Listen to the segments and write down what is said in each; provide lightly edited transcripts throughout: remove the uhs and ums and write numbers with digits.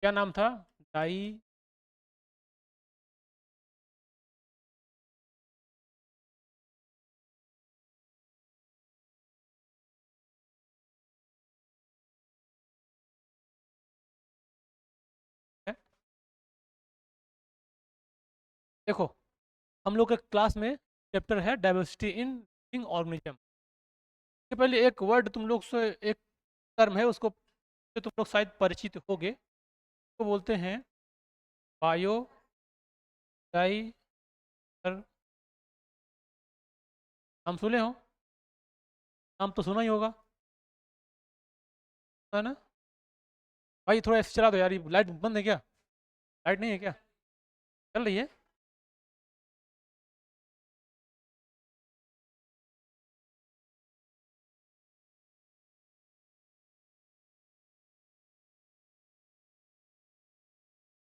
क्या नाम था? डाई है? देखो, हम लोग के क्लास में चैप्टर है डाइवर्सिटी इन लिविंग ऑर्गेनिज्म। इसके पहले एक वर्ड तुम लोग से, एक टर्म है उसको से तुम लोग शायद परिचित होगे, तो बोलते हैं बायो डाई। नाम सुने हो? नाम तो सुना ही होगा, है ना? भाई थोड़ा ऐसे चला दो यार, ये लाइट बंद है क्या? लाइट नहीं है क्या? चल रही है?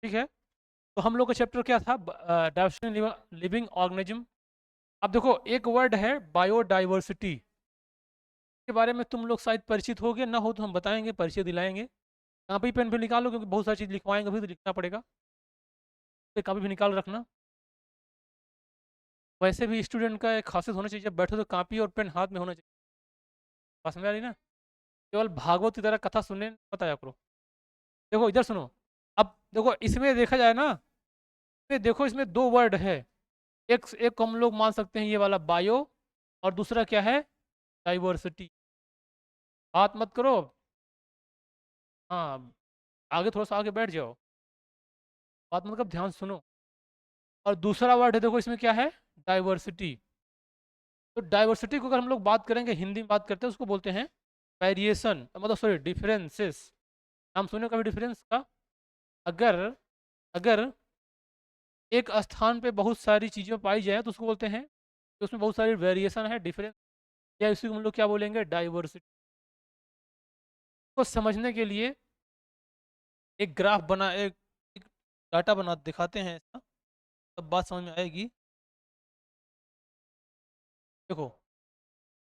ठीक है। तो हम लोग का चैप्टर क्या था? Diversity living organism. अब देखो, एक वर्ड है बायोडाइवर्सिटी, के बारे में तुम लोग शायद परिचित हो गए, ना हो तो हम बताएंगे, परिचय दिलाएंगे। कापी पेन भी निकालो, क्योंकि बहुत सारी चीज़ लिखवाएंगे भी तो लिखना पड़ेगा, तो कापी भी निकाल रखना। वैसे भी स्टूडेंट का एक खासियत होना चाहिए, जब बैठो तो कापी और पेन हाथ में होना चाहिए। बात समझ आ रही ना? केवल भागवत की तरह कथा सुनने मत आया करो। देखो इधर सुनो। अब देखो, इसमें देखा जाए ना, इसमें देखो, इसमें दो वर्ड है। एक एक को हम लोग मान सकते हैं ये वाला बायो, और दूसरा क्या है? डाइवर्सिटी। बात मत करो। हाँ, आगे थोड़ा सा आगे बैठ जाओ, बात मतलब ध्यान से सुनो। और दूसरा वर्ड है, देखो इसमें क्या है? डाइवर्सिटी। तो डाइवर्सिटी को अगर हम लोग बात करेंगे, हिंदी में बात करते हैं, उसको बोलते हैं वेरिएशन, मतलब सॉरी डिफरेंसेस। नाम सुने कभी डिफरेंस का? अगर अगर एक स्थान पे बहुत सारी चीज़ें पाई जाए तो उसको बोलते हैं कि उसमें बहुत सारी वेरिएशन है, डिफरेंस, या इसी को हम लोग क्या बोलेंगे? डाइवर्सिटी। को समझने के लिए एक ग्राफ बना, एक डाटा बना दिखाते हैं इसका, तब बात समझ में आएगी। देखो,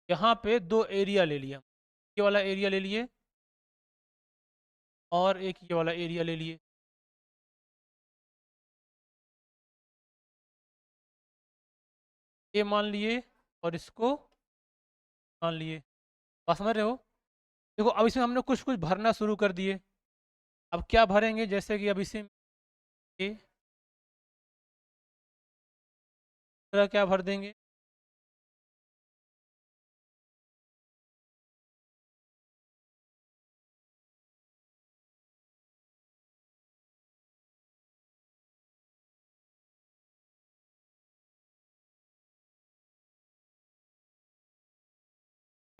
यहाँ पे दो एरिया ले लिया, ये वाला एरिया ले लिए और एक ये वाला एरिया ले लिए। ये मान लिए और इसको मान लिए। बात समझ रहे हो? देखो, अब इसमें हमने कुछ कुछ भरना शुरू कर दिए। अब क्या भरेंगे? जैसे कि अब इसे ये पूरा क्या भर देंगे?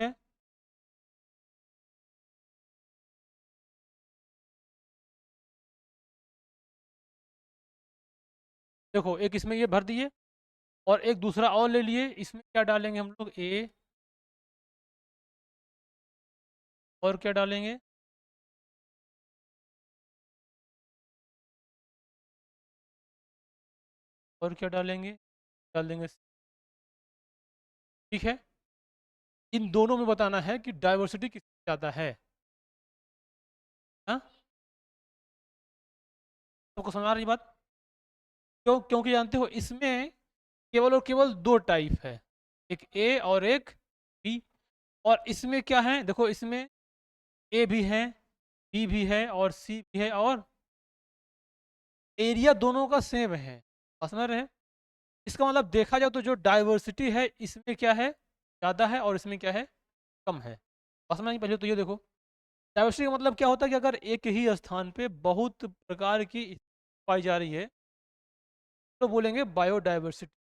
ठीक है? देखो, एक इसमें ये भर दिए और एक दूसरा और ले लिए, इसमें क्या डालेंगे हम लोग? ए। और क्या डालेंगे? और क्या डालेंगे? डाल देंगे। ठीक है। इन दोनों में बताना है कि डाइवर्सिटी किससे ज़्यादा है। हाँ, सबको समझ आ रही बात? क्योंकि जानते हो, इसमें केवल और केवल दो टाइप है, एक ए और एक बी। और इसमें क्या है? देखो, इसमें ए भी है, बी भी है और सी भी है, और एरिया दोनों का सेम है। आप समझ रहे हैं? इसका मतलब देखा जाए तो जो डाइवर्सिटी है इसमें क्या है? ज़्यादा है, और इसमें क्या है? कम है। आप समझ? पहले तो ये देखो, डाइवर्सिटी का मतलब क्या होता है कि अगर एक ही स्थान पे बहुत प्रकार की पाई जा रही है तो बोलेंगे बायोडाइवर्सिटी।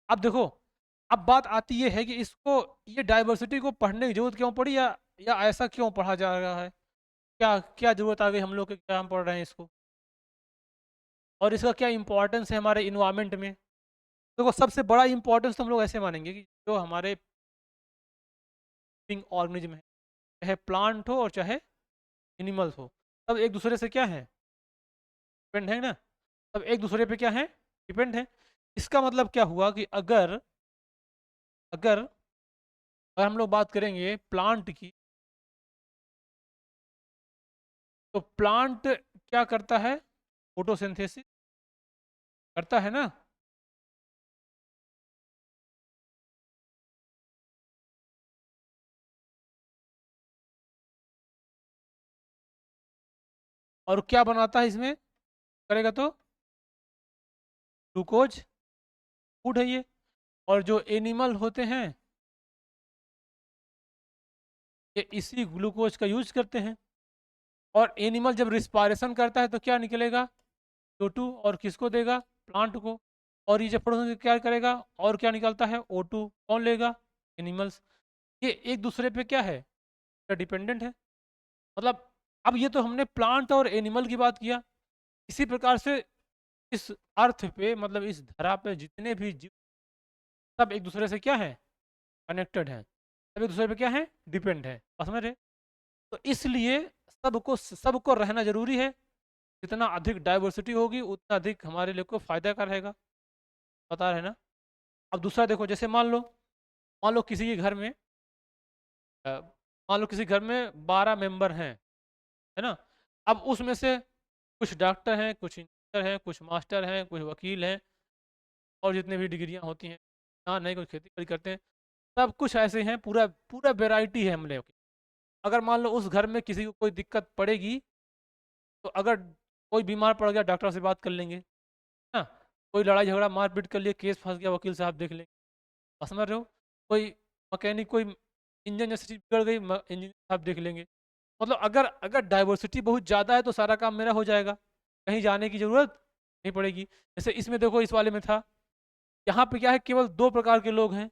अब देखो, अब बात आती ये है कि इसको, ये डाइवर्सिटी को पढ़ने की जरूरत क्यों पड़ी, या ऐसा क्यों पढ़ा जा रहा है? क्या क्या जरूरत आ गई हम लोग के, क्या हम पढ़ रहे हैं इसको, और इसका क्या इंपॉर्टेंस है हमारे इन्वायरमेंट में? देखो, सबसे बड़ा इंपॉर्टेंस तो हम लोग ऐसे मानेंगे कि जो हमारे लिविंग ऑर्गेनिज्म है, चाहे प्लांट हो और चाहे एनिमल्स हो, सब एक दूसरे से क्या है? डिपेंड है ना? सब एक दूसरे पे क्या है? डिपेंड है। इसका मतलब क्या हुआ कि अगर अगर अगर हम लोग बात करेंगे प्लांट की, तो प्लांट क्या करता है? फोटोसिंथेसिस करता है ना। और क्या बनाता है इसमें? करेगा तो ग्लूकोज, फूड है ये। और जो एनिमल होते हैं ये इसी ग्लूकोज का यूज करते हैं। और एनिमल जब रिस्पायरेशन करता है तो क्या निकलेगा? O2। और किसको देगा? प्लांट को। और ये जब प्रोडक्शन क्या करेगा? और क्या निकलता है? O2। कौन लेगा? एनिमल्स। ये एक दूसरे पे क्या है? डिपेंडेंट है। मतलब अब ये तो हमने प्लांट और एनिमल की बात किया। इसी प्रकार से इस अर्थ पे, मतलब इस धरा पे जितने भी जीव, सब एक दूसरे से क्या है? कनेक्टेड हैं। सब एक दूसरे पे क्या है? डिपेंड है। समझ रहे? तो इसलिए सबको सबको रहना जरूरी है। जितना अधिक डाइवर्सिटी होगी उतना अधिक हमारे लिए को फायदा का रहेगा। बता रहे ना। अब दूसरा देखो, जैसे मान लो किसी के घर में मान लो किसी घर में 12 मेंबर हैं, है ना। अब उसमें से कुछ डॉक्टर हैं, कुछ इंजीनियर हैं, कुछ मास्टर हैं, कुछ वकील हैं, और जितने भी डिग्रियां होती हैं, हाँ नहीं, कुछ खेती बाड़ी करते हैं। सब कुछ ऐसे हैं, पूरा पूरा वेराइटी है हमले की। अगर मान लो उस घर में किसी को कोई दिक्कत पड़ेगी, तो अगर कोई बीमार पड़ गया डॉक्टर से बात कर लेंगे, ना। कोई लड़ाई झगड़ा मारपीट कर लिए, केस फंस गया, वकील साहब देख लेंगे। और समझ रहे हो? कोई मैकेनिक, कोई इंजन जैसी चीज बिगड़ गई, इंजीनियर साहब देख लेंगे। मतलब अगर अगर डाइवर्सिटी बहुत ज़्यादा है तो सारा काम मेरा हो जाएगा, कहीं जाने की ज़रूरत नहीं पड़ेगी। जैसे इसमें देखो, इस वाले में था, यहाँ पे क्या है, केवल 2 प्रकार के लोग हैं।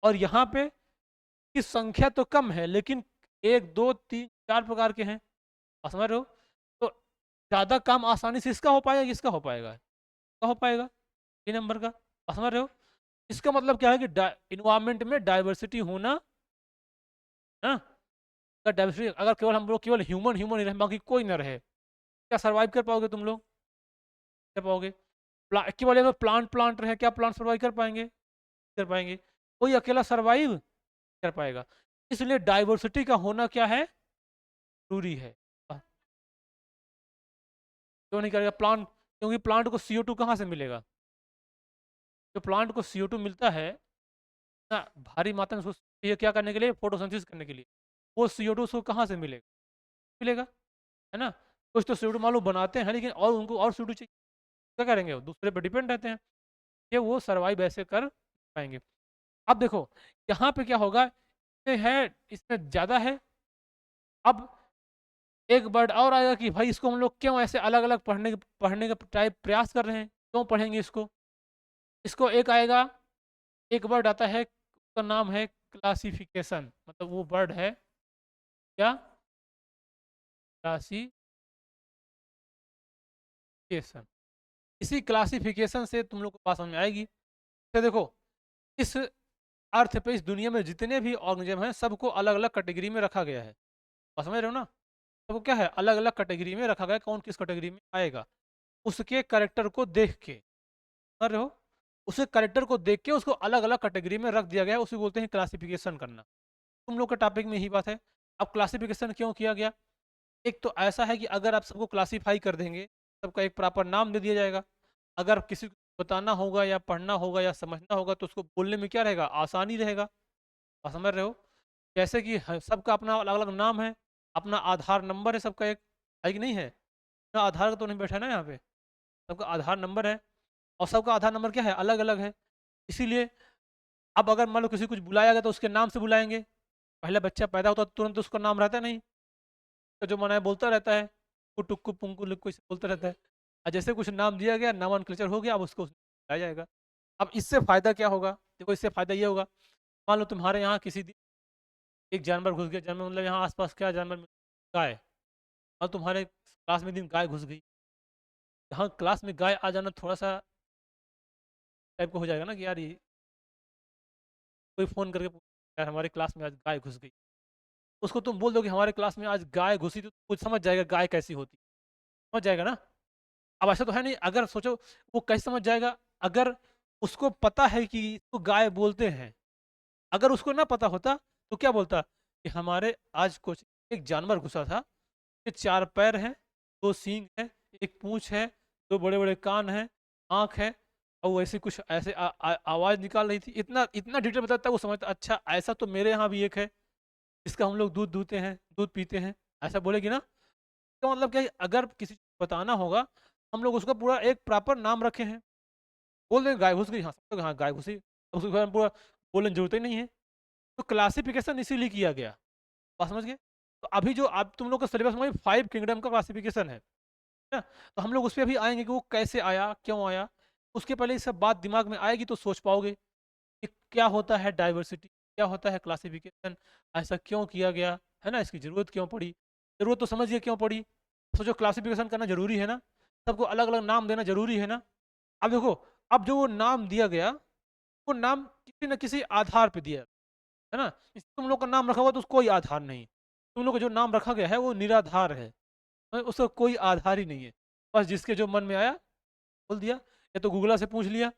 और यहाँ पे की संख्या तो कम है, लेकिन 1 2 3 4 प्रकार के हैं। आप समझ रहे हो? तो ज़्यादा काम आसानी से इसका हो पाएगा, किसका हो पाएगा? इसका हो पाएगा, 3 नंबर का। आप समझ रहे हो? इसका मतलब क्या है कि इन्वायरमेंट में डाइवर्सिटी होना, हाँ। अगर डाइवर्सिटी, अगर केवल हम लोग केवल ह्यूमन ह्यूमन ही रहे, बाकी कोई ना रहे, क्या सर्वाइव कर पाओगे तुम लोग? कर पाओगे? केवल अगर प्लांट प्लांट रहे, क्या प्लांट सर्वाइव कर पाएंगे? कर पाएंगे? कोई अकेला सर्वाइव कर पाएगा। इसलिए डाइवर्सिटी का होना क्या है? जरूरी है। क्यों नहीं करेगा प्लांट? क्योंकि प्लांट को CO2 कहाँ से मिलेगा? जो प्लांट को CO2 मिलता है ना, भारी मात्रा में उसको, ये क्या करने के लिए? फोटोसिंथेसिस करने के लिए। वो CO2 उसको कहाँ से मिलेगा? मिलेगा, है ना। कुछ तो CO2 मालूम बनाते हैं, लेकिन और उनको और CO2 चाहिए, क्या करेंगे? वो दूसरे पर डिपेंड रहते हैं, ये वो सर्वाइव ऐसे कर पाएंगे। अब देखो यहाँ पे क्या होगा, ये है, इसमें ज़्यादा है। अब एक वर्ड और आएगा कि भाई इसको हम लोग क्यों ऐसे अलग अलग पढ़ने का टाइप प्रयास कर रहे हैं, क्यों पढ़ेंगे इसको? इसको एक आएगा, एक वर्ड आता है, उसका नाम है क्लासिफिकेशन। मतलब वो वर्ड है क्या? क्लासिफिकेशन। इसी क्लासिफिकेशन से तुम लोग को बात समझ में आएगी। तो देखो, इस अर्थ पे, इस दुनिया में जितने भी ऑर्गेनिज्म हैं, सबको अलग अलग कैटेगरी में रखा गया है। बात समझ रहे हो ना? सबको क्या है? अलग अलग कैटेगरी में रखा गया है। कौन किस कैटेगरी में आएगा, उसके करेक्टर को देख के, समझ रहे हो? उसे करेक्टर को देख के उसको अलग अलग कैटेगरी में रख दिया गया है, उसे बोलते हैं क्लासिफिकेशन करना। तुम लोग के टॉपिक में यही बात है। अब क्लासिफिकेशन क्यों किया गया? एक तो ऐसा है कि अगर आप सबको क्लासीफाई कर देंगे, सबका एक प्रॉपर नाम दे दिया जाएगा। अगर किसी को बताना होगा या पढ़ना होगा या समझना होगा तो उसको बोलने में क्या रहेगा? आसानी रहेगा। आप समझ रहे हो? जैसे कि सबका अपना अलग अलग नाम है, अपना आधार नंबर है सबका एक, है कि नहीं है? ना आधार तो नहीं बैठा ना यहाँ पे, सबका आधार नंबर है। और सबका आधार नंबर क्या है? अलग अलग है। इसीलिए अब अगर मान लो किसी कुछ बुलाया गया तो उसके नाम से बुलाएंगे। पहले बच्चा पैदा होता है तो तुरंत उसका नाम रहता नहीं, तो जो मना है बोलता रहता है, टुक्कू पुंकू लिक्कू ऐसे बोलता रहता है। और जैसे कुछ नाम दिया गया, नामांकलिचर हो गया, अब उसको बुलाया जाएगा। अब इससे फायदा क्या होगा? देखो, इससे फायदा ये होगा, मान लो तुम्हारे यहाँ किसी दिन एक जानवर घुस गया, जानवर मतलब यहाँ आसपास क्या जानवर? गाय। और तुम्हारे क्लास में दिन गाय घुस गई, यहाँ क्लास में गाय आ जाना थोड़ा सा टाइप का हो जाएगा ना, कि यार ये कोई फ़ोन करके यार हमारे क्लास में आज गाय घुस गई। उसको तुम बोल दो कि हमारे क्लास में आज गाय घुसी, तो कुछ समझ जाएगा गाय कैसी होती, समझ जाएगा ना। अब ऐसा तो है नहीं, अगर सोचो वो कैसे समझ जाएगा? अगर उसको पता है कि इसको गाय बोलते हैं, अगर उसको ना पता होता तो क्या बोलता कि हमारे आज कुछ एक जानवर घुसा था, के 4 पैर हैं, 2 सींग है, 1 पूँछ है, 2 बड़े-बड़े कान हैं, आँख है और वो ऐसे कुछ ऐसे आवाज़ निकाल रही थी। इतना इतना डिटेल बताता है वो समझता अच्छा ऐसा तो मेरे यहाँ भी एक है, इसका हम लोग दूध दूहते हैं, दूध पीते हैं, ऐसा बोलेगी ना? तो मतलब क्या है अगर किसी को बताना होगा, हम लोग उसका पूरा एक प्रॉपर नाम रखे हैं। बोल देंगे गाय घुस गई, हाँ, सब लोग हाँ, गाय घुसी, उसके बारे में पूरा बोलने की ज़रूरत ही नहीं है। तो क्लासिफ़िकेशन इसीलिए किया गया, बात समझ गए? तो अभी जो आप तुम लोग का सिलेबस में 5 किंगडम का क्लासिफ़िकेशन है ना? तो हम लोग उस पे अभी आएँगे कि वो कैसे आया, क्यों आया? उसके पहले ये सब बात दिमाग में आएगी तो सोच पाओगे कि क्या होता है डाइवर्सिटी, क्या होता है क्लासिफ़िकेशन, ऐसा क्यों किया गया, है ना? इसकी ज़रूरत क्यों पड़ी? ज़रूरत तो समझिए क्यों पड़ी? सोचो क्लासिफ़िकेशन करना ज़रूरी है ना? सबको अलग-अलग नाम देना ज़रूरी है ना? अब देखो, अब जो वो नाम दिया गया, वो नाम किसी न किसी आधार पे दिया है ना? तुम लोग का नाम रखा हुआ तो उसका कोई आधार नहीं। तुम लोग का जो नाम रखा गया है वो निराधार है। उसका कोई आधार ही नहीं है। बस जिसके जो मन में आया बोल दिया, या तो गूगल से पूछ लिया,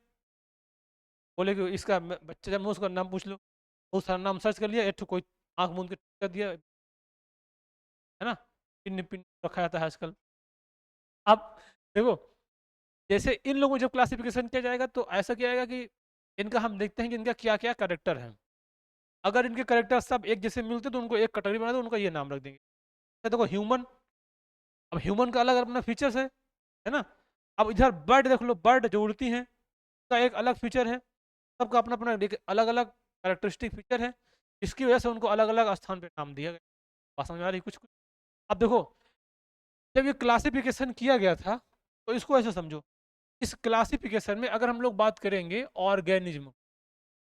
बोले कि इसका बच्चा जब उसका नाम पूछ लो, बहुत सारा नाम सर्च कर लिया, एक ठो कोई आँख मूंद के कर दिया, है ना? पिन पिन रखा जाता है आजकल। अब देखो, जैसे इन लोगों को जब क्लासिफिकेशन किया जाएगा तो ऐसा किया जाएगा कि इनका हम देखते हैं कि इनका क्या-क्या कैरेक्टर है। अगर इनके कैरेक्टर सब एक जैसे मिलते तो उनको एक कैटेगरी बना दो, उनका ये नाम रख देंगे। तो देखो ह्यूमन, अब ह्यूमन का अलग अपना फीचर्स है ना? अब इधर बर्ड देख लो, बर्ड जो उड़ती हैं, उसका एक अलग फीचर है। सबका अपना-अपना एक अलग-अलग कैरेक्टरिस्टिक फीचर है, जिसकी वजह से उनको अलग-अलग स्थान पे नाम दिया गया। बात समझ में आ रही है कुछ-कुछ? अब देखो, जब ये क्लासिफिकेशन किया गया था, तो इसको ऐसे समझो, इस क्लासिफिकेशन में अगर हम लोग बात करेंगे ऑर्गेनिज्म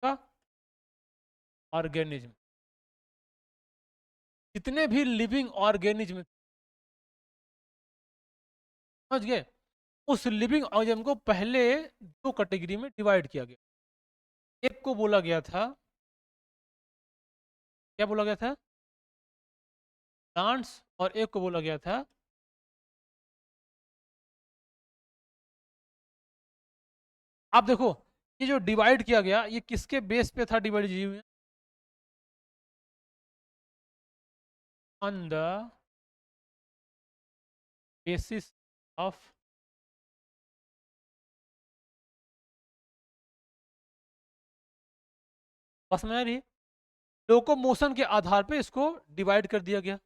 का, ऑर्गेनिज्म, जितने भी लिविंग ऑर्गेनिज्म, समझ गए? उस लिविंग ऑर्गेनिज्म को पहले 2 कैटेगरी में डिवाइड किया गया। एक को बोला गया था, क्या बोला गया था? प्लांट्स, और एक को बोला गया था, आप देखो, ये जो डिवाइड किया गया, ये किसके बेस पे था डिवाइड की हुई? ऑन द बेसिस ऑफ, बस में आ रही है, लोकोमोशन के आधार पे इसको डिवाइड कर दिया गया।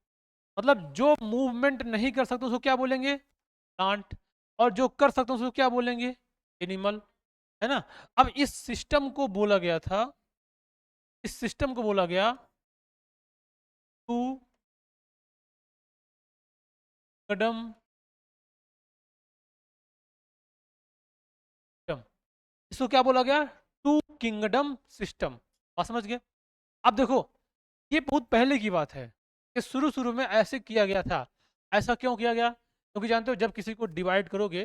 मतलब जो मूवमेंट नहीं कर सकते उसको क्या बोलेंगे? प्लांट। और जो कर सकते हैं उसको क्या बोलेंगे? एनिमल। है ना? अब इस सिस्टम को बोला गया था, इस सिस्टम को बोला गया टू कदम सिस्टम। इसको क्या बोला गया? Two kingdom system. बात समझ गए? अब देखो, ये बहुत पहले की बात है कि शुरू शुरू में ऐसे किया गया था। ऐसा क्यों किया गया? क्योंकि जानते हो जब किसी को डिवाइड करोगे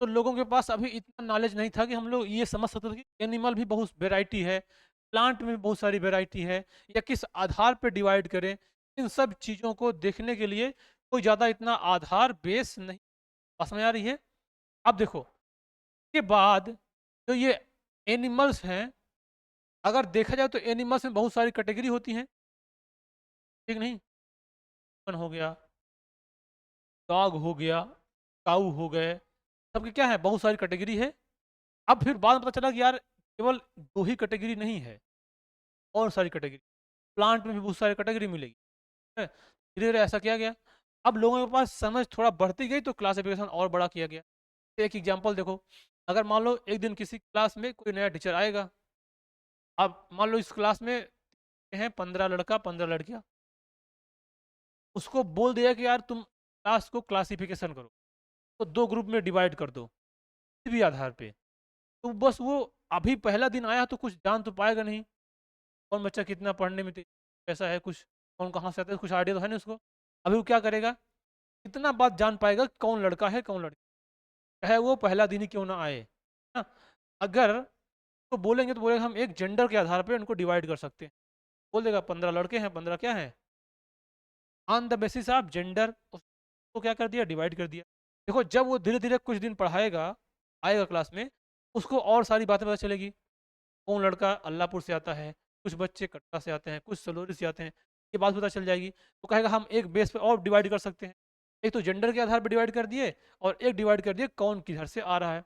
तो लोगों के पास अभी इतना नॉलेज नहीं था कि हम लोग ये समझ सकते थे कि एनिमल भी बहुत वेराइटी है, प्लांट में भी बहुत सारी वेराइटी है, या किस आधार पर डिवाइड करें। इन सब चीज़ों को देखने के लिए कोई ज़्यादा इतना आधार बेस नहीं। बात समझ आ रही है? अब देखो, के बाद जो ये एनिमल्स हैं, अगर देखा जाए तो एनिमल्स में बहुत सारी कैटेगरी होती हैं, ठीक नहीं? हो गया, डॉग हो गया, काऊ हो गए, सबके क्या है, बहुत सारी कैटेगरी है। अब फिर बाद में पता चला कि यार केवल 2 ही कैटेगरी नहीं है, और सारी कैटेगरी, प्लांट में भी बहुत सारी कैटेगरी मिलेगी, है। धीरे-धीरे ऐसा किया गया। अब लोगों के पास समझ थोड़ा बढ़ती गई तो क्लासिफिकेशन और बड़ा किया गया। एक एग्जांपल देखो, अगर मान लो एक दिन किसी क्लास में कोई नया टीचर आएगा, अब मान लो इस क्लास में हैं 15 लड़का 15 लड़कियाँ, उसको बोल दिया कि यार तुम क्लास को क्लासिफिकेशन करो, तो 2 ग्रुप में डिवाइड कर दो, किसी भी आधार पे। तो बस वो अभी पहला दिन आया तो कुछ जान तो पाएगा नहीं, कौन बच्चा कितना पढ़ने में कैसा है, कुछ कौन कहाँ से आता है, कुछ आइडिया तो है नहीं उसको। अभी वो क्या करेगा? इतना बात जान पाएगा कि कौन लड़का है कौन लड़की, चाहे वो पहला दिन ही क्यों ना आए, ना? अगर तो बोलेंगे तो बोलेगा हम एक जेंडर के आधार पे उनको डिवाइड कर सकते हैं, बोल देगा 15 लड़के हैं 15 क्या है, on the basis of gender उसको क्या कर दिया, डिवाइड कर दिया। देखो जब वो धीरे धीरे कुछ दिन पढ़ाएगा, आएगा क्लास में, उसको और सारी बातें पता चलेगी। कौन लड़का अल्लाहपुर से आता है, कुछ बच्चे कटरा से आते हैं, कुछ सलोरी से आते हैं, ये बात पता चल जाएगी। तो कहेगा हम एक बेस पे और डिवाइड कर सकते हैं, एक तो जेंडर के आधार पर डिवाइड कर दिए और एक डिवाइड कर दिए कौन किधर से आ रहा है।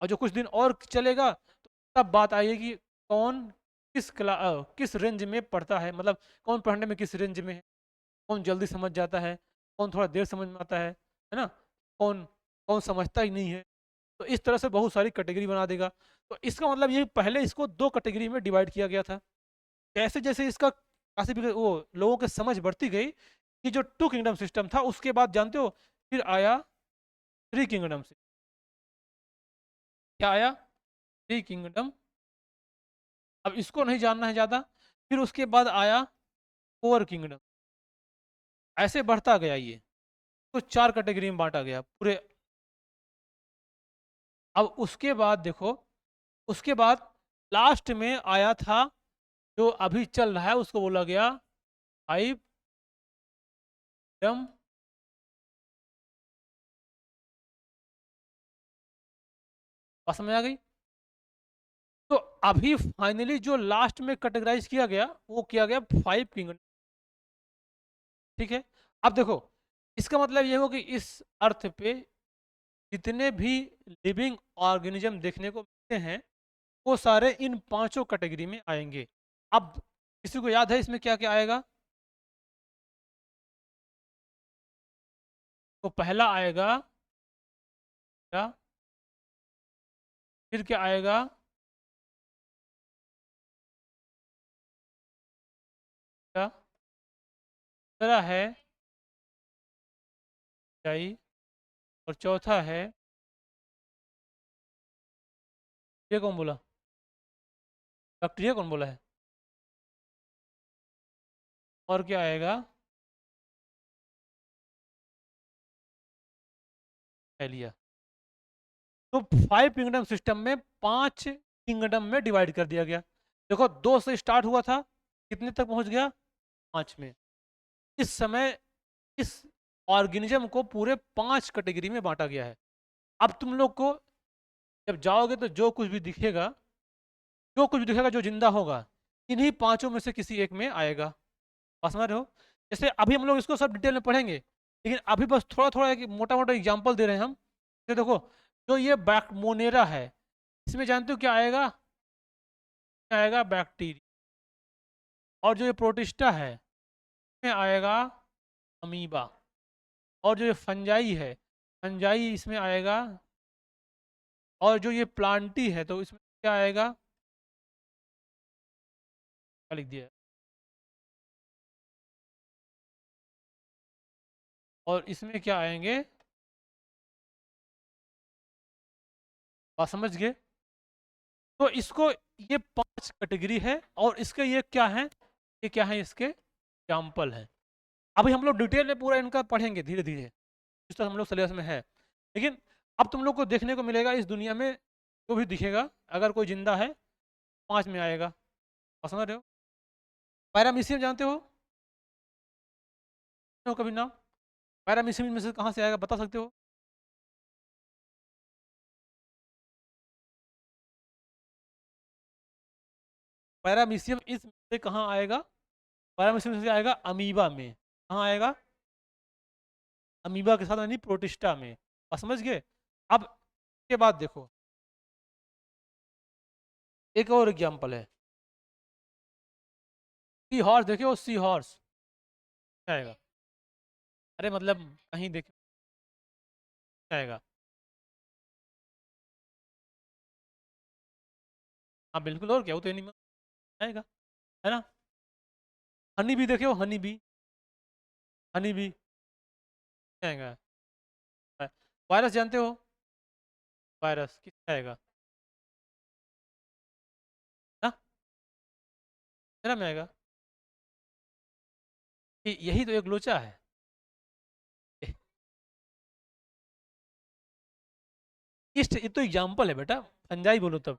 और जो कुछ दिन और चलेगा तो तब बात आएगी कि कौन किस रेंज में पढ़ता है, मतलब कौन पढ़ने में किस रेंज में है, कौन जल्दी समझ जाता है, कौन थोड़ा देर समझ में आता है ना, कौन कौन समझता ही नहीं है। तो इस तरह से बहुत सारी कैटेगरी बना देगा। तो इसका मतलब ये पहले इसको दो कैटेगरी में डिवाइड किया गया था। जैसे जैसे इसका क्लासिफिकेशन वो लोगों की समझ बढ़ती गई कि जो टू किंगडम सिस्टम था, उसके बाद जानते हो फिर आया थ्री किंगडम से। क्या आया? Three kingdom. अब इसको नहीं जानना है ज़्यादा। फिर उसके बाद आया फोर किंगडम। ऐसे बढ़ता गया ये, तो चार कैटेगरी में बांटा गया पूरे। अब उसके बाद देखो, उसके बाद लास्ट में आया था जो अभी चल रहा है, उसको बोला गया फाइव किंगडम। बात समझ आ गई? तो अभी फाइनली जो लास्ट में कैटेगराइज किया गया वो किया गया फाइव किंगडम। ठीक है। अब देखो, इसका मतलब ये हो कि इस अर्थ पे जितने भी लिविंग ऑर्गेनिज्म देखने को मिलते हैं वो सारे इन पांचों कैटेगरी में आएंगे। अब किसी को याद है इसमें क्या क्या आएगा? तो पहला आएगा क्या? फिर क्या आएगा? क्या? तीसरा है ऊंचाई, और चौथा है, ये कौन बोला? बैक्टीरिया कौन बोला है? और क्या आएगा? एलिया। तो फाइव किंगडम सिस्टम में पांच किंगडम में डिवाइड कर दिया गया। देखो, दो से स्टार्ट हुआ था, कितने तक पहुंच गया? पांच में। इस समय इस ऑर्गेनिज्म को पूरे पांच कैटेगरी में बांटा गया है। अब तुम लोग को जब जाओगे तो जो कुछ भी दिखेगा, जो कुछ भी दिखेगा जो जिंदा होगा, इन्हीं पांचों में से किसी एक में आएगा। बात समझ रहे हो? जैसे अभी हम लोग इसको सब डिटेल में पढ़ेंगे, लेकिन अभी बस थोड़ा थोड़ा एक मोटा मोटा एग्जाम्पल दे रहे हैं हम। ये देखो, जो ये बैक्टमोनेरा है, इसमें जानते हो क्या आएगा? क्या आएगा? बैक्टीरिया। और जो ये प्रोटिस्टा है, इसमें आएगा अमीबा। और जो ये फंजाई है, फंजाई इसमें आएगा। और जो ये प्लांटी है तो इसमें क्या आएगा? क्या लिख दिया है? और इसमें क्या आएंगे? बात समझ गए? तो इसको, ये पांच कैटेगरी है और इसके ये क्या है? ये क्या है? इसके एग्जाम्पल है। अभी हम लोग डिटेल में पूरा इनका पढ़ेंगे धीरे धीरे, जिस तरह हम लोग सिलेबस में है। लेकिन अब तुम लोग को देखने को मिलेगा इस दुनिया में जो भी दिखेगा, अगर कोई जिंदा है, पांच में आएगा। आप समझ रहे हो? पैरामीशियम जानते हो कभी नाम? पैरामीशियम में से कहाँ से आएगा, बता सकते हो? पैरामीशियम इस से कहाँ आएगा? पैरामीशियम से आएगा अमीबा में। कहाँ आएगा? अमीबा के साथ यानी प्रोटिस्टा में। आप समझ गए? अब के बाद देखो, एक और एग्जाम्पल है, सी हॉर्स। देखिए वो सी हॉर्स आएगा। अरे मतलब कहीं देख आएगा। हाँ बिल्कुल, और क्या, वो तो एनिमल आएगा, है ना? हनी भी देखे हो, हनी भी, हनी भी आएगा। वायरस जानते हो? वायरस किस आएगा ना? मेरा में आएगा। यही तो एक लोचा है। इस ये तो एग्जाम्पल है बेटा, फंजाई बोलो तब।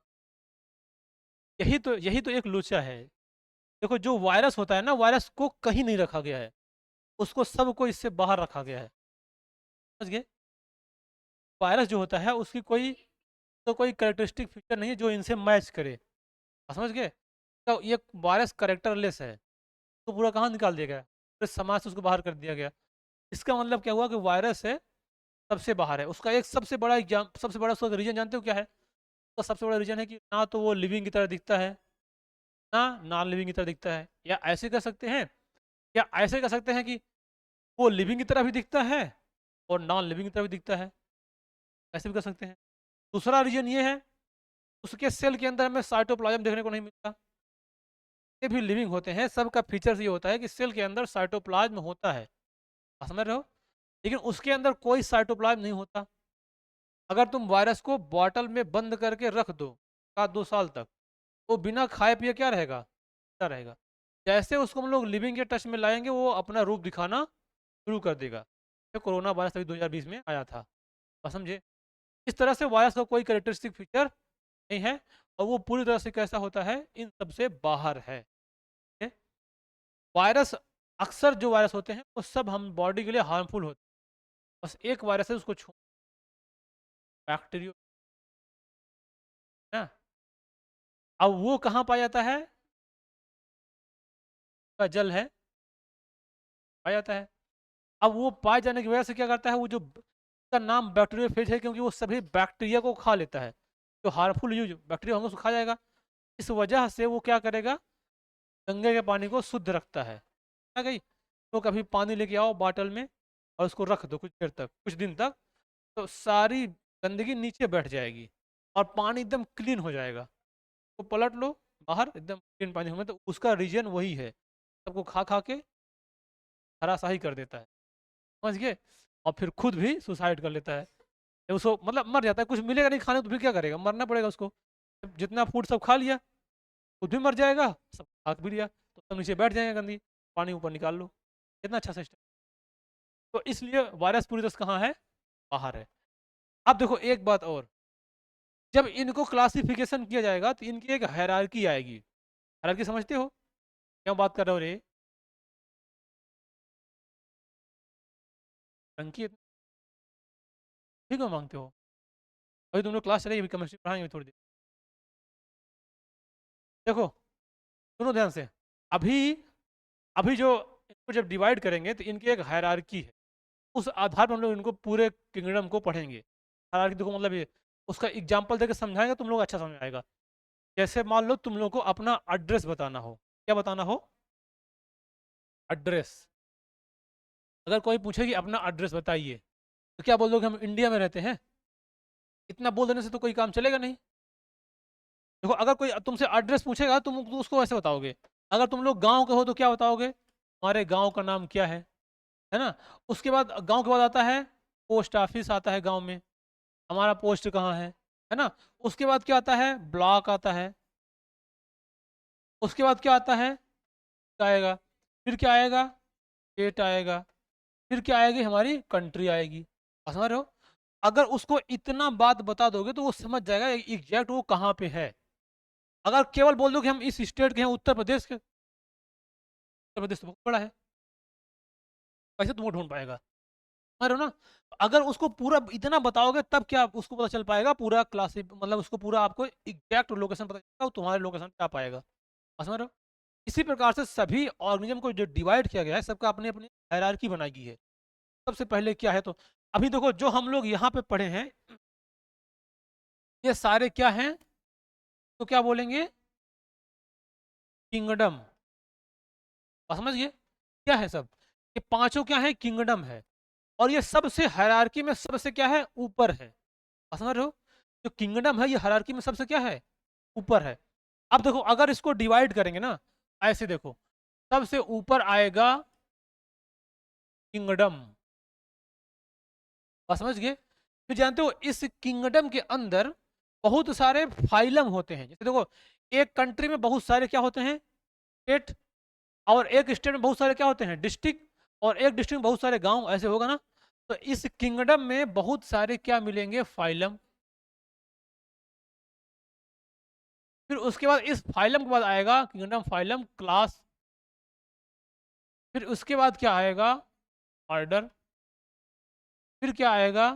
यही तो एक लोचा है। देखो, जो वायरस होता है ना, वायरस को कहीं नहीं रखा गया है, उसको सबको इससे बाहर रखा गया है। समझ गए? वायरस जो होता है उसकी कोई तो कोई कैरेक्टरिस्टिक फीचर नहीं है जो इनसे मैच करे। आप समझ गए? तो ये वायरस करेक्टरलेस है। तो पूरा कहाँ निकाल दिया गया, पूरे समाज से उसको बाहर कर दिया गया। इसका मतलब क्या हुआ कि वायरस है सबसे बाहर है। उसका एक सबसे बड़ा एग्जाम, सबसे बड़ा उसका रीजन जानते हो क्या है? उसका सबसे बड़ा रीजन है कि ना तो वो लिविंग की तरह दिखता है, ना नॉन लिविंग की तरह दिखता है। या ऐसे कर सकते हैं, या ऐसे कर सकते हैं कि वो लिविंग की तरह भी दिखता है और नॉन लिविंग की तरह भी दिखता है, ऐसे भी कर सकते हैं। दूसरा रीजन ये है, उसके सेल के अंदर हमें साइटोप्लाज्म देखने को नहीं मिलता। ये भी लिविंग होते हैं, सबका फीचर्स ये होता है कि सेल के अंदर साइटोप्लाज्म होता है, आप समझ रहे हो, लेकिन उसके अंदर कोई साइटोप्लाज्म नहीं होता। अगर तुम वायरस को बॉटल में बंद करके रख दो का 2 साल तक, वो बिना खाए पिए क्या रहेगा, क्या रहेगा। जैसे उसको हम लोग लिविंग के टच में लाएंगे, वो अपना रूप दिखाना शुरू कर देगा। ये कोरोना वायरस अभी 2020 में आया था, बस समझे। इस तरह से वायरस का कोई कैरेक्टरिस्टिक फीचर नहीं है, और वो पूरी तरह से कैसा होता है, इन सब से बाहर है। ठीक है? वायरस, अक्सर जो वायरस होते हैं वो सब हम बॉडी के लिए हार्मफुल होते हैं। बस एक वायरस है उसको छू, बैक्टीरियो ना। अब वो कहाँ पाया जाता है, का जल है, पाया जाता है। अब वो पाए जाने की वजह से क्या करता है, वो जो का नाम बैक्टीरियोफेज है, क्योंकि वो सभी बैक्टीरिया को खा लेता है। जो हार्मफुल यूज बैक्टीरिया होंगे उसको खा जाएगा। इस वजह से वो क्या करेगा, गंगे के पानी को शुद्ध रखता है। क्या गई, तो कभी पानी लेके आओ बॉटल में और उसको रख दो कुछ देर तक, कुछ दिन तक, तो सारी गंदगी नीचे बैठ जाएगी और पानी एकदम क्लीन हो जाएगा। तो पलट लो बाहर, एकदम क्लीन पानी होगा, तो उसका रीजन वही है, सबको खा खा के हराशाही कर देता है, समझ गए। और फिर खुद भी सुसाइड कर लेता है। ये उसको मतलब मर जाता है, कुछ मिलेगा नहीं खाने को, तो फिर क्या करेगा, मरना पड़ेगा उसको। जितना फूड सब खा लिया, खुद भी मर जाएगा, सब खा भी लिया, तो सब नीचे बैठ जाएंगे गंदी, पानी ऊपर निकाल लो। कितना अच्छा सिस्टम। तो इसलिए वायरस पूरी तरह से कहाँ है, बाहर है। अब देखो एक बात और, जब इनको क्लासिफिकेशन किया जाएगा तो इनकी एक हायरार्की आएगी। हायरार्की समझते हो क्या बात कर रहे हो रे, टंकी ठीक है मांगते हो। अभी तुम लोग क्लास चलेगी, अभी केमिस्ट्री पढ़ाएंगे थोड़ी देर। देखो सुनो ध्यान से, अभी अभी जो इनको जब डिवाइड करेंगे तो इनकी एक हायरार्की है, उस आधार पर हम लोग इनको पूरे किंगडम को पढ़ेंगे। हायरार्की देखो मतलब ये, उसका एग्जाम्पल देकर समझाएंगे तुम लोग अच्छा समझ आएगा। जैसे मान लो तुम लोग को अपना एड्रेस बताना हो, क्या बताना हो, एड्रेस। अगर कोई पूछे कि अपना एड्रेस बताइए, तो क्या बोल दोगे, हम इंडिया में रहते हैं। इतना बोल देने से तो कोई काम चलेगा नहीं। देखो अगर कोई तुमसे एड्रेस पूछेगा तुम तो उसको ऐसे बताओगे। अगर तुम लोग गांव के हो तो क्या बताओगे, हमारे गांव का नाम क्या है ना। उसके बाद गांव के बाद आता है पोस्ट ऑफिस, आता है गांव में, हमारा पोस्ट कहाँ है ना। उसके बाद क्या आता है, ब्लॉक आता है। उसके बाद क्या आता है, क्या आएगा, फिर क्या आएगा, स्टेट आएगा, फिर क्या आएगी, हमारी कंट्री आएगी। आप समझ रहे हो। अगर उसको इतना बात बता दोगे तो वो समझ जाएगा एग्जैक्ट वो कहाँ पे है। अगर केवल बोल दो कि हम इस स्टेट के हैं, उत्तर प्रदेश के, उत्तर प्रदेश तो बहुत बड़ा है, कैसे तुम वो ढूंढ पाएगा, समझ रहे हो ना। अगर उसको पूरा इतना बताओगे तब क्या उसको पता चल पाएगा, पूरा क्लास मतलब उसको पूरा आपको एग्जैक्ट लोकेशन पता चलेगा, वो तुम्हारे लोकेशन पे आ पाएगा। आप समझ रहे हो। इसी प्रकार से सभी ऑर्गेनिज्म को जो डिवाइड किया गया है, सबका अपनी अपनी हायरार्की बनाई गई है। सबसे पहले क्या है, तो अभी देखो जो हम लोग यहाँ पे पढ़े हैं, ये सारे क्या हैं, तो क्या बोलेंगे, किंगडम। समझ गए क्या है सब, ये पांचों क्या है, किंगडम है। और ये सबसे हायरार्की में सबसे क्या है, ऊपर है। समझ रहे हो, जो किंगडम है ये हायरार्की में सबसे क्या है, ऊपर है। अब देखो अगर इसको डिवाइड करेंगे ना, ऐसे देखो, सबसे ऊपर आएगा किंगडम, समझ गए। फिर जानते हो इस किंगडम के अंदर बहुत सारे फाइलम होते हैं। जैसे देखो, एक कंट्री में बहुत सारे क्या होते हैं, स्टेट, और एक स्टेट में बहुत सारे क्या होते हैं, डिस्ट्रिक्ट, और एक डिस्ट्रिक्ट में बहुत सारे गांव, ऐसे होगा ना। तो इस किंगडम में बहुत सारे क्या मिलेंगे, फाइलम। फिर उसके बाद इस फाइलम के बाद आएगा किंगडम, फाइलम, क्लास। फिर उसके बाद क्या आएगा, ऑर्डर। फिर क्या आएगा,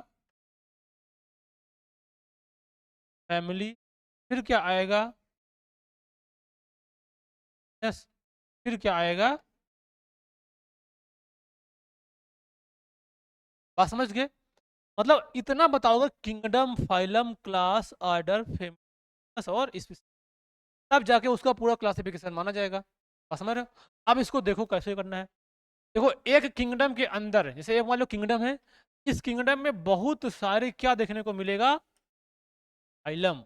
फैमिली। फिर क्या आएगा, यस। फिर क्या आएगा, बात समझ गए? मतलब इतना बताओगे, kingdom, phylum, class, order, famous और स्पीसीज, तब जाके उसका पूरा क्लासिफिकेशन माना जाएगा। बात समझ रहे हो? अब इसको देखो कैसे करना है। देखो, एक किंगडम के अंदर, जैसे एक मान लो किंगडम है, इस किंगडम में बहुत सारे क्या देखने को मिलेगा, फाइलम।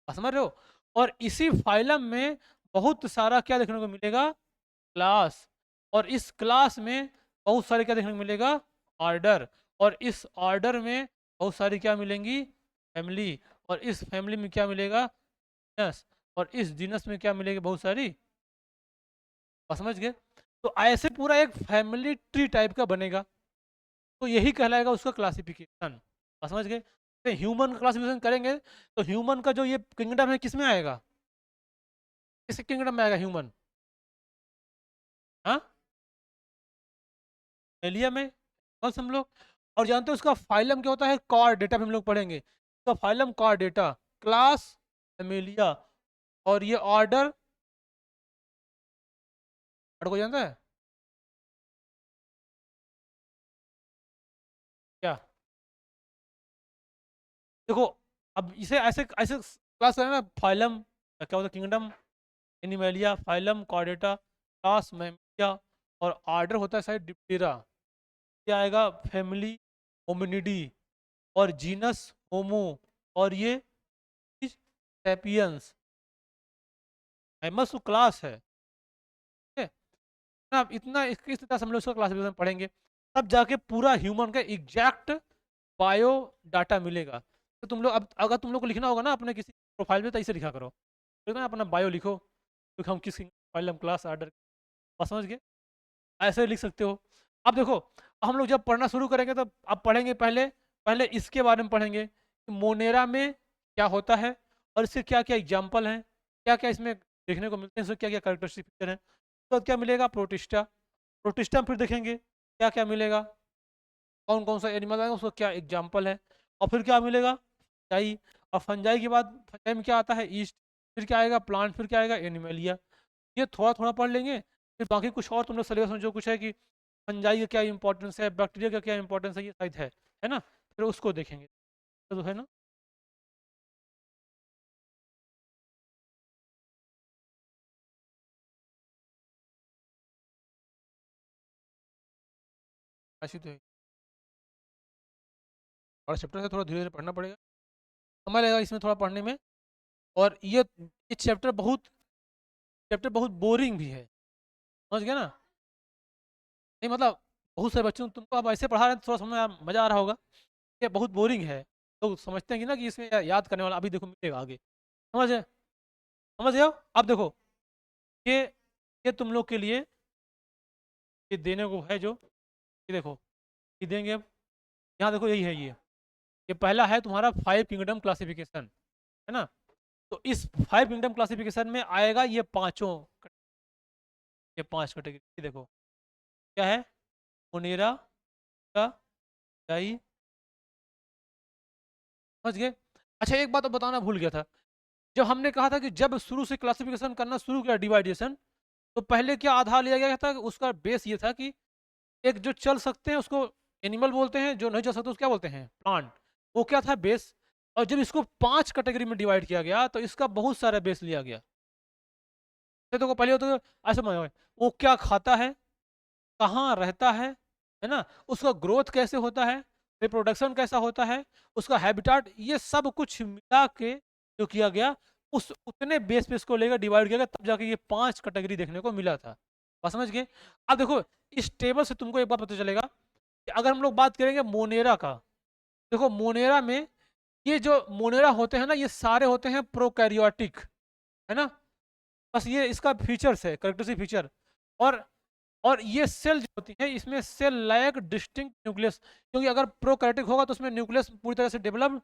समझ रहे हो? और इसी फाइलम में बहुत सारा क्या देखने को मिलेगा, क्लास। और इस क्लास में बहुत सारे क्या देखने को मिलेगा, ऑर्डर। और इस ऑर्डर में बहुत सारी क्या मिलेंगी, फैमिली। और इस फैमिली में क्या मिलेगा, जीनस। और इस जीनस में क्या मिलेगी, बहुत सारी। और समझ गए? तो ऐसे पूरा एक फैमिली ट्री टाइप का बनेगा, तो यही कहलाएगा उसका क्लासिफिकेशन। और समझ गए? तो ह्यूमन क्लासिफिकेशन करेंगे तो ह्यूमन का जो ये किंगडम है किस में आएगा, किस किंगडम में आएगा ह्यूमन? हाँ, एलिया में, बस हम लोग। और जानते हो उसका फाइलम क्या होता है, कॉर डेटा में हम लोग पढ़ेंगे। उसका phylum chordata, class mammalia, और ये ऑर्डर को जानता है क्या? देखो, अब इसे ऐसे ऐसे क्लास है ना, फाइलम क्या होता है, kingdom, animalia, phylum, chordata, class mammalia, और ऑर्डर होता है शायद डिप्टेरा। क्या आएगा, फैमिली होमिनिडी, और जीनस होमो, और ये सैपियंस। फेमस क्लास है, ठीक है ना? अब इतना इस तरह से हम लोग इसका क्लासिफिकेशन पढ़ेंगे, तब जाके पूरा ह्यूमन का एग्जैक्ट बायो डाटा मिलेगा। तो तुम लोग अब अगर तुम लोग को लिखना होगा ना अपने किसी प्रोफाइल में, तो ऐसे लिखा करो, ठीक है ना, अपना बायो लिखो, तो हम किस फाइल हम क्लास ऑर्डर, बस समझ गए? ऐसे लिख सकते हो। अब देखो, हम लोग जब पढ़ना शुरू करेंगे तो अब पढ़ेंगे, पहले पहले इसके बारे में पढ़ेंगे कि मोनेरा में क्या होता है, और इसके क्या क्या एग्जाम्पल हैं, क्या क्या इसमें देखने को मिलते हैं, इसमें क्या क्या कैरेक्टरिस्टिक फीचर हैं। तो क्या मिलेगा, प्रोटिस्टा। प्रोटिस्टा में फिर देखेंगे क्या क्या मिलेगा, कौन कौन सा एनिमल है, उसका क्या एग्जाम्पल है। और फिर क्या मिलेगा, फंजाई। और फंजाई के बाद फंजाई में क्या आता है, ईस्ट। फिर क्या आएगा, प्लांट। फिर क्या आएगा, एनिमलिया। ये थोड़ा थोड़ा पढ़ लेंगे, फिर बाकी कुछ और तुम लोग सिलेबस में जो कुछ है कि फंजाई का क्या इंपॉर्टेंस है, बैक्टीरिया का क्या इंपॉर्टेंस है, ये शायद है ना, फिर उसको देखेंगे, तो है ना। ऐसी तो है, और चैप्टर से थोड़ा धीरे धीरे पढ़ना पड़ेगा, समय लगेगा इसमें थोड़ा पढ़ने में। और ये चैप्टर बहुत बोरिंग भी है, समझ गया ना? नहीं मतलब, बहुत सारे बच्चों तुमको अब ऐसे पढ़ा रहे हैं तो थोड़ा समझ मजा आ रहा होगा। ये बहुत बोरिंग है, लोग समझते हैं कि ना कि इसमें याद करने वाला, अभी देखो मिलेगा आगे, समझ समझ गए हो? अब देखो, ये ये तुम लोग के लिए ये देने को है जो, ये देखो, ये देंगे अब। यहाँ देखो, यही है ये पहला है तुम्हारा 5 किंगडम क्लासिफिकेशन, है ना? तो इस 5 किंगडम क्लासिफिकेशन में आएगा ये पांचों, ये 5 कैटेगरी। देखो क्या है, मोनेरा का, डाई, समझ गए? अच्छा, एक बात तो बताना भूल गया था, जब हमने कहा था कि जब शुरू से क्लासिफिकेशन करना शुरू किया, डिवाइडेशन, तो पहले क्या आधार लिया गया था, उसका बेस ये था कि एक जो चल सकते हैं उसको एनिमल बोलते हैं, जो नहीं चल सकते उसको क्या बोलते हैं, प्लांट। वो क्या था, बेस। और जब इसको 5 कैटेगरी में डिवाइड किया गया तो इसका बहुत सारा बेस लिया गया। तो पहले तो ऐसे मान, वो क्या खाता है, कहाँ रहता है ना, उसका ग्रोथ कैसे होता है, रिप्रोडक्शन कैसा होता है, उसका हैबिटाट, ये सब कुछ मिला के जो किया गया, उस उतने बेस पे इसको लेकर डिवाइड किया गया, तब जाके ये 5 कैटेगरी देखने को मिला था। बात समझ गए? अब देखो, इस टेबल से तुमको एक बात पता चलेगा कि अगर हम लोग बात करेंगे मोनेरा का, देखो मोनेरा में ये जो मोनेरा होते हैं ना, ये सारे होते हैं प्रोकैरियोटिक, है ना? बस ये इसका फीचर्स है, करेक्टरिस्टिक फीचर। और और ये सेल जो होती है, इसमें सेल लायक डिस्टिंक्ट न्यूक्लियस, क्योंकि अगर प्रोकैरियोटिक होगा तो उसमें न्यूक्लियस पूरी तरह से डेवलप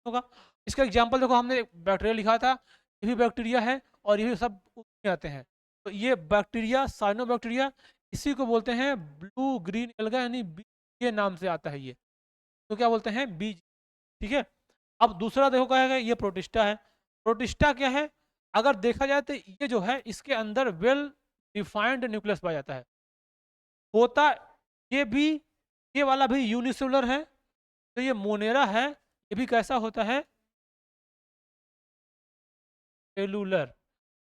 होगा। इसका एग्जांपल देखो, हमने बैक्टीरिया लिखा था, ये भी बैक्टीरिया है, और ये भी सब उसमें आते हैं। तो ये बैक्टीरिया, साइनोबैक्टीरिया, इसी को बोलते हैं ब्लू ग्रीन एल्गा, यानी के नाम से आता है ये, तो क्या बोलते हैं, बीज। ठीक है। अब दूसरा देखो क्या है, ये प्रोटिस्टा है। प्रोटिस्टा क्या है, अगर देखा जाए तो ये जो है, इसके अंदर वेल डिफाइंड न्यूक्लियस पाया जाता है, होता ये भी ये वाला भी यूनिसेलुलर है। तो ये मोनेरा है, ये भी कैसा होता है, सेलुलर।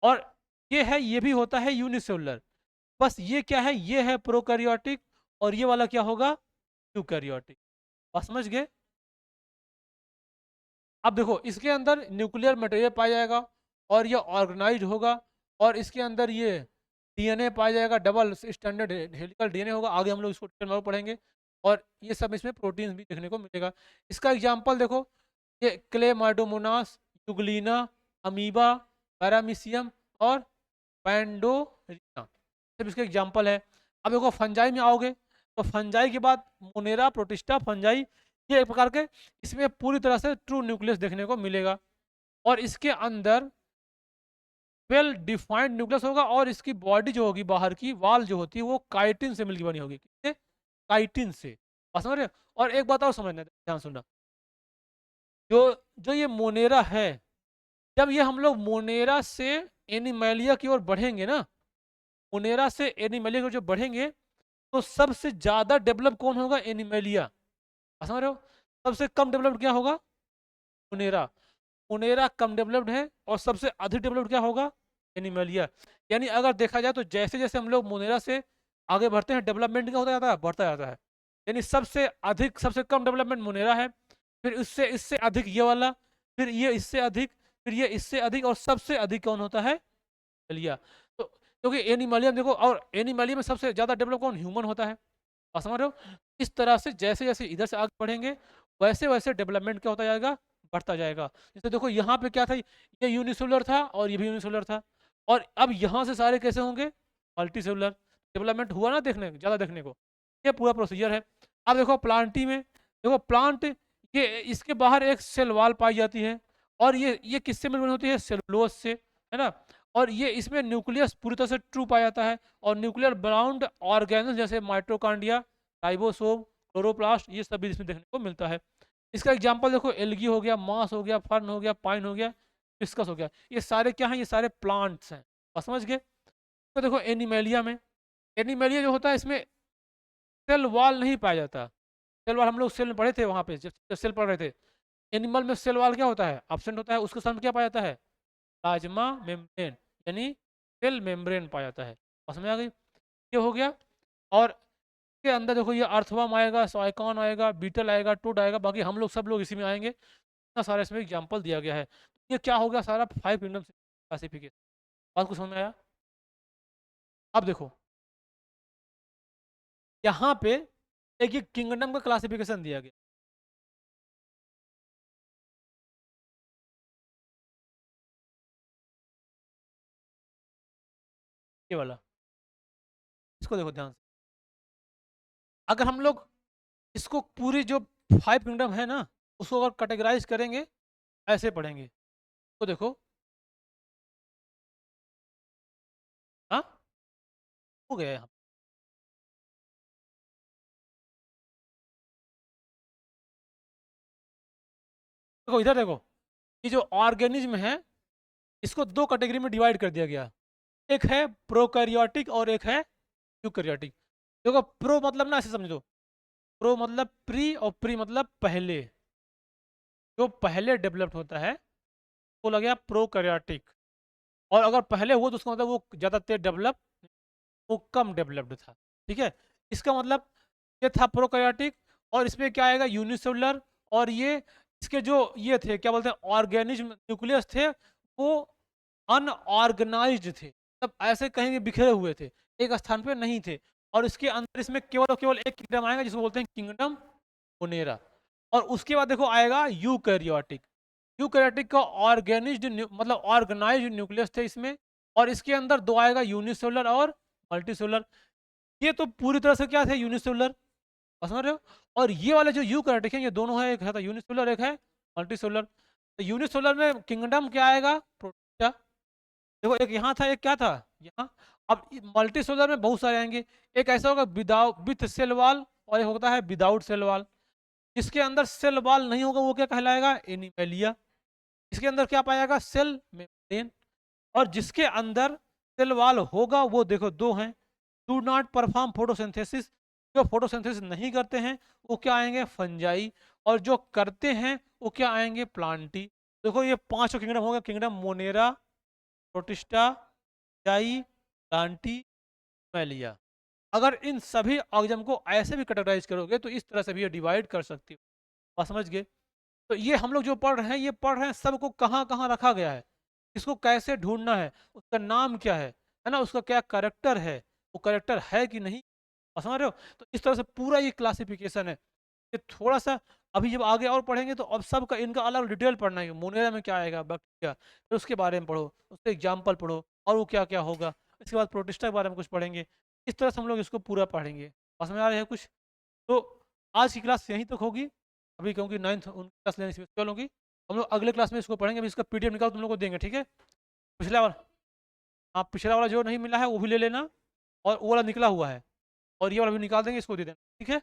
और ये है, ये भी होता है यूनिसेलुलर। बस ये क्या है, ये है प्रोकैरियोटिक, और ये वाला क्या होगा, यूकैरियोटिक। बस समझ गए। अब देखो इसके अंदर न्यूक्लियर मटेरियल पाया जाएगा, और ये ऑर्गेनाइज होगा, और इसके अंदर ये डीएनए पाया जाएगा, डबल स्टैंडर्ड हेलिकल डीएनए होगा। आगे हम लोग इसको डिटेल में पढ़ेंगे। और ये सब इसमें प्रोटीन्स भी देखने को मिलेगा। इसका एग्जांपल देखो, ये क्लेमाइडोमोनास, यूग्लिना, अमीबा, पैरामीशियम और पैंडोरिना, सब इसके एग्जांपल है। अब देखो फंजाई में आओगे, तो फंजाई के बाद मोनेरा, प्रोटिस्टा, फंजाई, ये एक प्रकार के इसमें पूरी तरह से ट्रू न्यूक्लियस देखने को मिलेगा। और इसके अंदर वेल डिफाइंड न्यूक्लियस होगा, और इसकी बॉडी जो होगी, बाहर की वाल जो होती है, वो काइटिन से मिलकर बनी होगी। किससे? काइटिन से। बात समझ रहे हो? और एक बात और समझना, ध्यान सुनना, जो जो ये मोनेरा है, जब ये हम लोग मोनेरा से एनिमैलिया की ओर बढ़ेंगे ना, मोनेरा से एनिमैलिया की ओर जो बढ़ेंगे, तो सबसे ज्यादा डेवलप कौन होगा, एनिमैलिया। बात समझ रहे हो? सबसे कम डेवलप्ड क्या होगा, मोनेरा। मोनेरा कम डेवलप्ड है, और सबसे अधिक डेवलप्ड क्या होगा, एनिमैलिया। यानी अगर देखा जाए तो जैसे जैसे हम लोग मोनेरा से आगे बढ़ते हैं, डेवलपमेंट क्या होता जाता है, बढ़ता जाता है। यानी सबसे अधिक, सबसे कम डेवलपमेंट मोनेरा है, फिर इससे इससे अधिक ये वाला, फिर ये इससे अधिक, फिर ये इससे अधिक, और सबसे अधिक कौन होता है, एनिमैलिया। तो क्योंकि एनिमैलिया देखो, और एनिमैलिया में सबसे ज्यादा डेवलप कौन, ह्यूमन होता है। आप समझ रहे हो? इस तरह से जैसे जैसे इधर से आगे बढ़ेंगे, वैसे वैसे डेवलपमेंट क्या होता जाएगा, बढ़ता जाएगा। जैसे देखो यहाँ पे क्या था, ये यूनिसेलुलर था, और ये भी यूनिसेलुलर था। और अब यहाँ से सारे कैसे होंगे, मल्टीसेलुलर। डेवलपमेंट हुआ ना, देखने ज़्यादा देखने को, ये पूरा प्रोसीजर है। अब देखो प्लांटी में, देखो प्लांट, ये इसके बाहर एक सेल वॉल पाई जाती है, और ये किससे मिलकर होती है, सेलुलोज से, है ना। और ये इसमें न्यूक्लियस पूरी तरह से ट्रू पाया जाता है, और न्यूक्लियर बाउंड ऑर्गेनल जैसे माइटोकॉन्ड्रिया, राइबोसोम, क्लोरोप्लास्ट, ये सब भी इसमें देखने को मिलता है। इसका एग्जांपल देखो, एल्गी हो गया, मास हो गया, फर्न हो गया, पाइन हो गया, डिस्कस हो गया, ये सारे क्या हैं, ये सारे प्लांट्स हैं। और समझ गए। तो देखो एनिमेलिया में, एनिमेलिया जो होता है, इसमें सेल वॉल नहीं पाया जाता। सेल वॉल हम लोग सेल में पढ़े थे, वहाँ पे जब सेल पढ़ रहे थे। एनिमल में सेल वॉल क्या होता है, एब्सेंट होता है। उसके सामने क्या पाया जाता है, प्लाज्मा मेम्ब्रेन, यानी सेल मेम्ब्रेन पाया जाता है। और समझ आ गई, ये हो गया। और के अंदर देखो, ये अर्थवर्म आएगा, साइकॉन आएगा, बीटल आएगा, टूड आएगा, बाकी हम लोग सब लोग इसी में आएंगे। इतना सारा इसमें एग्जाम्पल दिया गया है। ये क्या हो गया, सारा 5 किंगडम क्लासिफिकेशन। बात को समझ में आया? अब देखो यहाँ पे एक ये किंगडम का क्लासिफिकेशन दिया गया। ये वाला, इसको देखो ध्यान से। अगर हम लोग इसको पूरी जो 5 किंगडम है ना, उसको अगर कैटेगराइज करेंगे, ऐसे पढ़ेंगे, तो देखो, हाँ हो गया यहाँ। देखो इधर देखो, ये जो ऑर्गेनिज्म है, इसको 2 कैटेगरी में डिवाइड कर दिया गया। एक है प्रोकैरियोटिक, और एक है यूकैरियोटिक। देखो प्रो मतलब ना, ऐसे समझो, प्रो मतलब प्री, और प्री मतलब पहले। जो पहले डेवलप्ड होता है वो लग गया प्रोकैरियोटिक। और अगर पहले हुआ तो उसका मतलब वो ज़्यादा तेज डेवलप, वो कम डेवलप्ड था। ठीक है, इसका मतलब ये था प्रोकैरियोटिक। और इसमें क्या आएगा, यूनिसेलुलर। और ये इसके जो ये थे, क्या बोलते हैं, ऑर्गेनिज्म न्यूक्लियस थे, वो अनऑर्गेनाइज्ड थे। तब ऐसे कहीं भी बिखरे हुए थे, एक स्थान पे नहीं थे। और इसके अंदर इसमें केवल और केवल एक किंगडम आएगा, जिसको बोलते हैं किंगडम मोनेरा। और उसके बाद देखो आएगा यूकैरियोटिक। यूकैरियोटिक का ऑर्गेनिज्ड मतलब ऑर्गेनाइज्ड न्यूक्लियस थे इसमें। और इसके अंदर 2 आएगा, यूनिसेलुलर और मल्टीसेलुलर। ये तो पूरी तरह से क्या थे, यूनिसेलुलर। समझ रहे हो? और ये वाले जो यूकैरियोटिक है, ये दोनों है, एक है यूनिसेलुलर, एक है मल्टीसेलुलर। तो यूनिसेलुलर में किंगडम क्या आएगा, प्रोटिस्टा। देखो एक यहाँ था, एक क्या था, यहाँ। अब मल्टीसेलुलर में बहुत सारे आएंगे। एक ऐसा होगा विदाउट, विथ सेल वॉल, और एक होता है विदाउट सेल वॉल। जिसके अंदर सेल वॉल नहीं होगा वो क्या कहलाएगा, एनिमैलिया। इसके अंदर क्या पाएगा, सेल मेम्ब्रेन। और जिसके अंदर सेल वॉल होगा, वो देखो 2 हैं, डू नॉट परफॉर्म फोटोसिंथेसिस, जो फोटोसिंथेसिस नहीं करते हैं वो क्या आएंगे, फंजाई, और जो करते हैं वो क्या आएंगे, प्लांटी। देखो ये पांचों किंगडम हो गया, kingdom monera, protista, fungi, plantae, animalia. अगर इन सभी ऑर्गेनिज्म को ऐसे भी कैटेगराइज करोगे तो इस तरह से भी ये डिवाइड कर सकती हो। बात समझ गए? तो ये हम लोग जो पढ़ रहे हैं, ये पढ़ रहे हैं सबको कहाँ कहाँ रखा गया है, इसको कैसे ढूंढना है, उसका नाम क्या है ना, उसका क्या करेक्टर है, वो करेक्टर है कि नहीं। और समझ रहे हो? तो इस तरह से पूरा ये क्लासिफिकेशन है। ये थोड़ा सा अभी जब आगे और पढ़ेंगे तो अब सबका इनका अलग डिटेल पढ़ना है, मोनेरा में क्या आएगा, बैक्टीरिया, फिर उसके बारे में पढ़ो, उसके एग्जाम्पल पढ़ो, और वो क्या क्या होगा। इसके बाद प्रोटिस्टा के बारे में कुछ पढ़ेंगे। इस तरह से हम लोग इसको पूरा पढ़ेंगे। समझ में आ रहे हैं कुछ? तो आज की क्लास यहीं तक होगी अभी, क्योंकि नाइन्थ उनकी क्लास लेने से होगी। हम लोग अगले क्लास में इसको पढ़ेंगे। अभी इसका पीडीएफ निकाल तुम लोग को देंगे, ठीक है? पिछला वाला, हाँ पिछला वाला जो नहीं मिला है वो भी ले लेना, और वो वाला निकला हुआ है, और ये वाला भी निकाल देंगे, इसको दे देना, ठीक है?